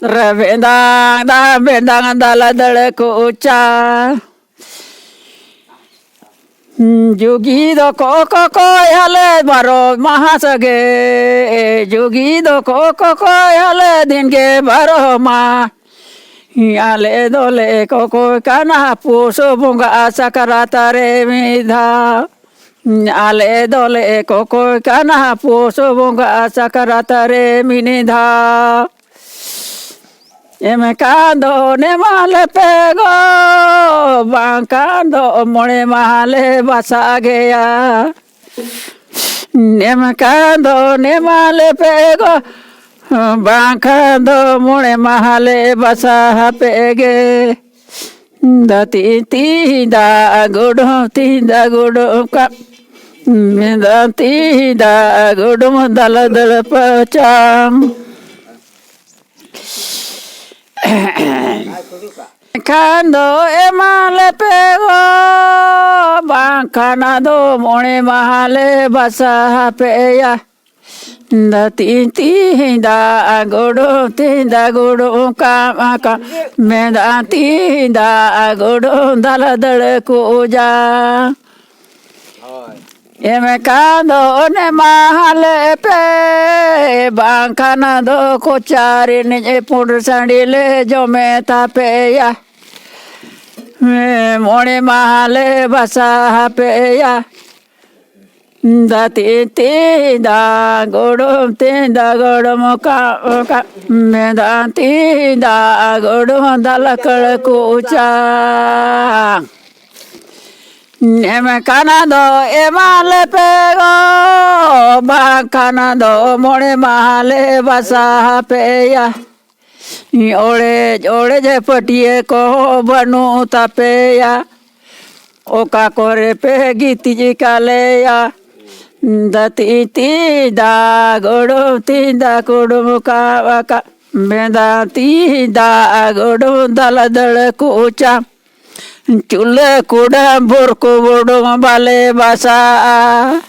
Rebendang da bendang dala dala kucha. Jogi do ko yale baro mahasage. Jogi do ko yale din ke baro ma. Yale dole ko kana puso bunga sakarata re midha. Ale dole ko kana puso bunga sakarata re minidha. Emekando ne male pego, bancando mole male basagea. Emekando ne male pego, bancando mole male basapege. Da ti da gudo ka. Da ti da gudo dala pacham. Kando emale pego bancanado mone mahale basa peya da ti da gudo ka me da ti da gudo dala dala kuja Emekando ne mahale pe bancanado cochari ne pur sandile jo me tape ya mone mahale basa pe ya da ti da godo moka me da ti da godo dala kal kucha Emekando emale pego bancanado mone mahale basa peya Ore je patiye ko banu tapeya Oka kore pe giti kaleya Da ti da godo muka waka Benda ti da godo dala dala kucha Chule kuda burku bodo bale basa